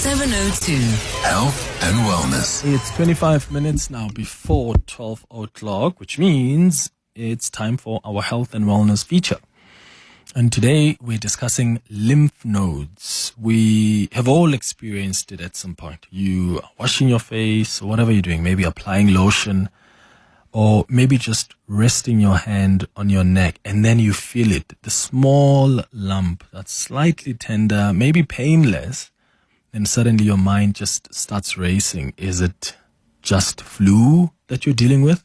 702. Health and Wellness. It's 25 minutes now before 12 o'clock, which means it's time for our Health and Wellness feature. And today we're discussing lymph nodes. We have all experienced it at some point. You are washing your face or whatever you're doing, maybe applying lotion or maybe just resting your hand on your neck, and then you feel it, the small lump that's slightly tender, maybe painless. Then suddenly your mind just starts racing. Is it just flu that you're dealing with?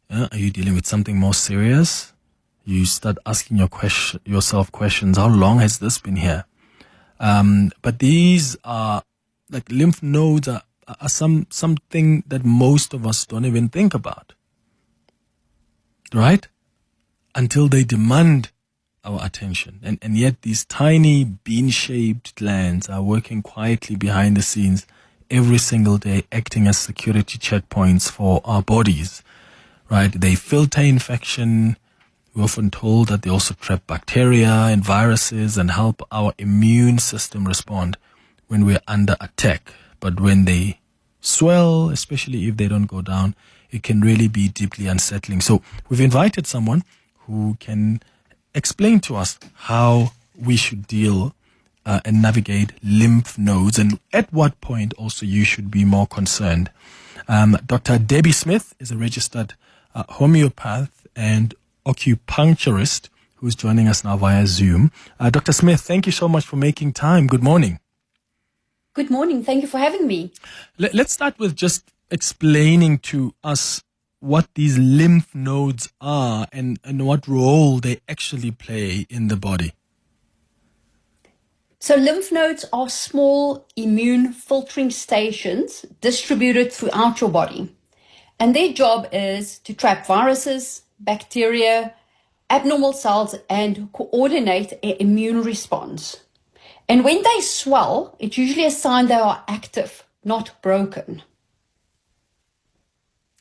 Are you dealing with something more serious? You start asking yourself questions. How long has this been here? But these are like lymph nodes are something that most of us don't even think about, right? Until they demand our attention. And yet these tiny bean-shaped glands are working quietly behind the scenes every single day, acting as security checkpoints for our bodies, right? They filter infection. We're often told that they also trap bacteria and viruses and help our immune system respond when we're under attack. But when they swell, especially if they don't go down, it can really be deeply unsettling. So we've invited someone who can explain to us how we should deal and navigate lymph nodes, and at what point also you should be more concerned. Dr. Debbie Smith is a registered homeopath and acupuncturist who's joining us now via Zoom. Dr. Smith, thank you so much for making time. Good morning. Good morning. Thank you for having me. Let's start with just explaining to us what these lymph nodes are and what role they actually play in the body. So lymph nodes are small immune filtering stations distributed throughout your body. And their job is to trap viruses, bacteria, abnormal cells, and coordinate an immune response. And when they swell, it's usually a sign they are active, not broken.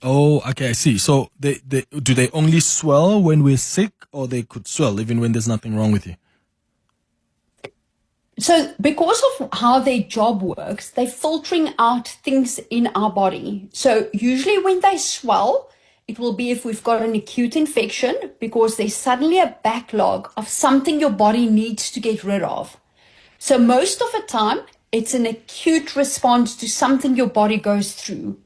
Oh, okay, I see. So do they only swell when we're sick, or they could swell even when there's nothing wrong with you? So because of how their job works, they're filtering out things in our body. So usually when they swell, it will be if we've got an acute infection, because there's suddenly a backlog of something your body needs to get rid of. So most of the time, it's an acute response to something your body goes through.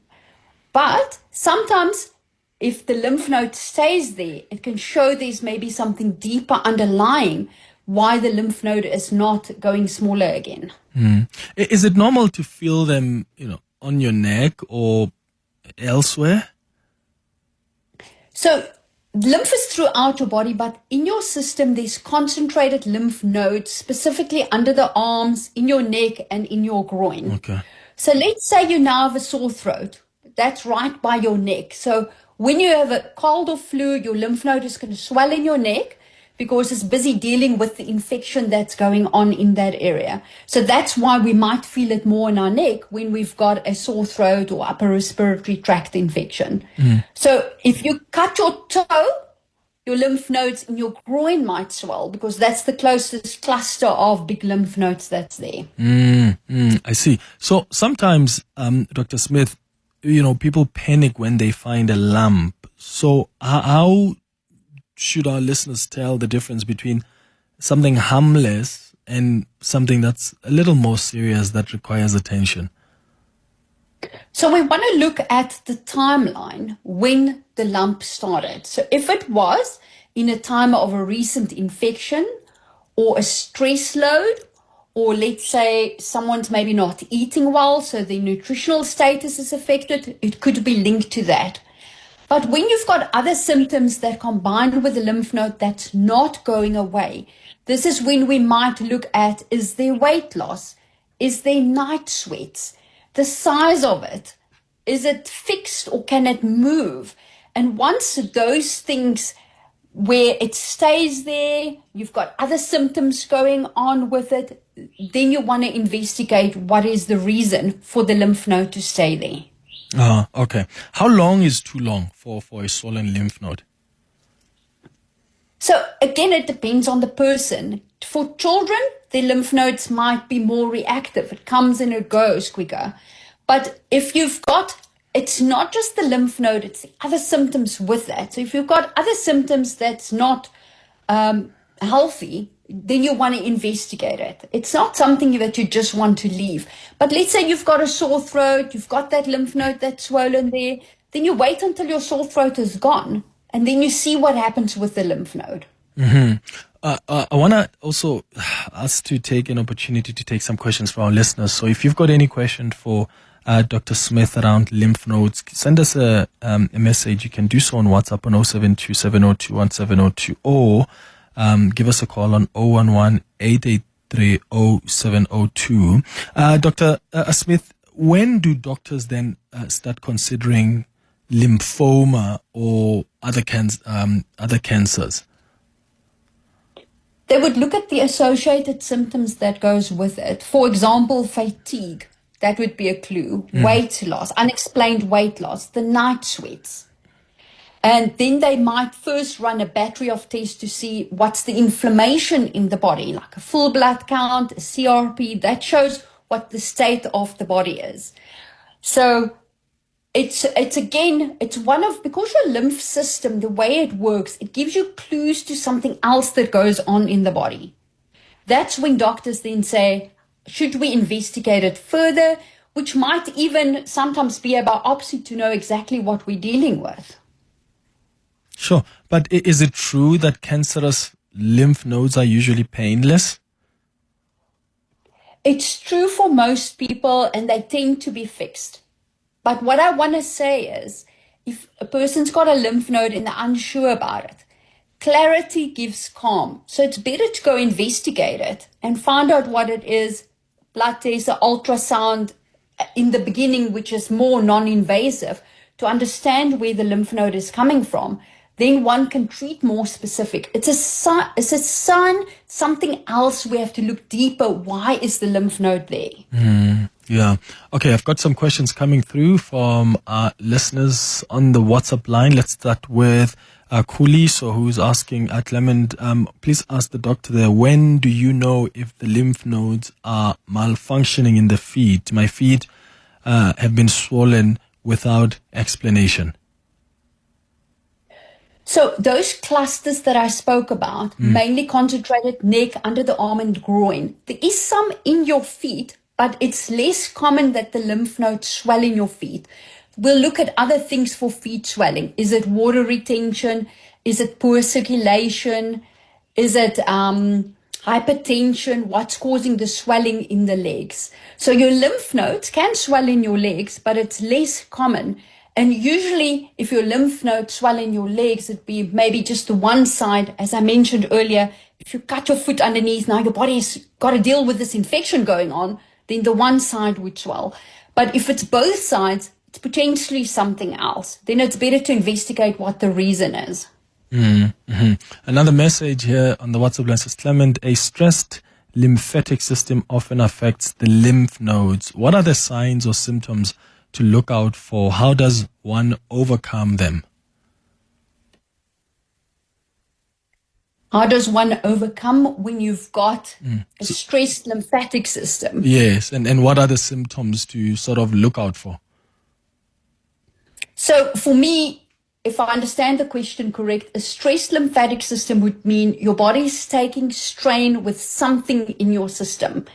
But sometimes if the lymph node stays there, it can show there's maybe something deeper underlying why the lymph node is not going smaller again. Is it normal to feel them, on your neck or elsewhere? So lymph is throughout your body, but in your system, there's concentrated lymph nodes, specifically under the arms, in your neck, and in your groin. Okay. So let's say you now have a sore throat. That's right by your neck. So when you have a cold or flu, your lymph node is going to swell in your neck because it's busy dealing with the infection that's going on in that area. So that's why we might feel it more in our neck when we've got a sore throat or upper respiratory tract infection. So if you cut your toe, your lymph nodes in your groin might swell because that's the closest cluster of big lymph nodes that's there. I see. So sometimes, Dr. Smith, people panic when they find a lump. So how should our listeners tell the difference between something harmless and something that's a little more serious that requires attention? So we want to look at the timeline when the lump started. So if it was in a time of a recent infection or a stress load, or let's say someone's maybe not eating well, so their nutritional status is affected, it could be linked to that. But when you've got other symptoms that combine with the lymph node that's not going away, this is when we might look at, is there weight loss? Is there night sweats? The size of it, is it fixed or can it move? And once those things where it stays there, you've got other symptoms going on with it, then you want to investigate what is the reason for the lymph node to stay there. Okay. How long is too long for a swollen lymph node? So again, it depends on the person. For children, their lymph nodes might be more reactive. It comes and it goes quicker. But if you've got, it's not just the lymph node, it's the other symptoms with that. So if you've got other symptoms that's not healthy, then you want to investigate it. It's not something that you just want to leave. But let's say you've got a sore throat, you've got that lymph node that's swollen there, then you wait until your sore throat is gone, and then you see what happens with the lymph node. Mm-hmm. I want to also us to take an opportunity to take some questions from our listeners. So if you've got any question for Dr. Smith around lymph nodes, send us a message. You can do so on WhatsApp on 072 or give us a call on 011-883-0702. Dr. Smith, when do doctors then start considering lymphoma or other cancers? They would look at the associated symptoms that goes with it. For example, fatigue. That would be a clue. Weight loss, unexplained weight loss, the night sweats. And then they might first run a battery of tests to see what's the inflammation in the body, like a full blood count, a CRP. That shows what the state of the body is. So it's one of, because your lymph system, the way it works, it gives you clues to something else that goes on in the body. That's when doctors then say, should we investigate it further, which might even sometimes be a biopsy to know exactly what we're dealing with. Sure. But is it true that cancerous lymph nodes are usually painless? It's true for most people, and they tend to be fixed. But what I want to say is, if a person's got a lymph node and they're unsure about it, clarity gives calm. So it's better to go investigate it and find out what it is. Blood test, ultrasound in the beginning, which is more non-invasive, to understand where the lymph node is coming from. Then one can treat more specific. It's a sign, something else we have to look deeper. Why is the lymph node there? Yeah. Okay, I've got some questions coming through from our listeners on the WhatsApp line. Let's start with Kuliso, who's asking, Clement, please ask the doctor there, when do you know if the lymph nodes are malfunctioning in the feet? My feet have been swollen without explanation. So those clusters that I spoke about, mainly concentrated neck, under the arm and groin, there is some in your feet, but it's less common that the lymph nodes swell in your feet. We'll look at other things for feet swelling. Is it water retention? Is it poor circulation? Is it hypertension? What's causing the swelling in the legs? So your lymph nodes can swell in your legs, but it's less common. And usually, if your lymph nodes swell in your legs, it'd be maybe just the one side. As I mentioned earlier, if you cut your foot underneath, now your body's got to deal with this infection going on, then the one side would swell. But if it's both sides, it's potentially something else. Then it's better to investigate what the reason is. Mm-hmm. Another message here on the WhatsApp line says, Clement, a stressed lymphatic system often affects the lymph nodes. What are the signs or symptoms to look out for? How does one overcome them? How does one overcome when you've got a stressed lymphatic system? Yes, and what are the symptoms to sort of look out for? So for me, if I understand the question correct, a stressed lymphatic system would mean your body is taking strain with something in your system.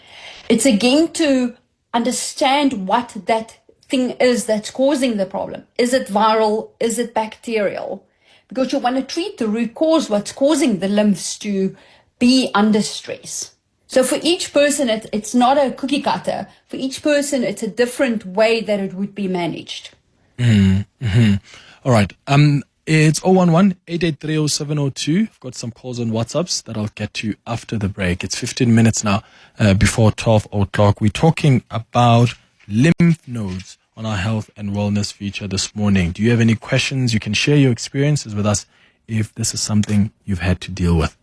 It's again to understand what that thing is that's causing the problem. Is it viral? Is it bacterial? Because you want to treat the root cause, what's causing the lymphs to be under stress. So for each person, it's not a cookie cutter. For each person, it's a different way that it would be managed. Mm-hmm. All right. It's 011-883-0702. I've got some calls on WhatsApps that I'll get to after the break. It's 15 minutes now before 12 o'clock. We're talking about lymph nodes on our health and wellness feature this morning. Do you have any questions? You can share your experiences with us if this is something you've had to deal with.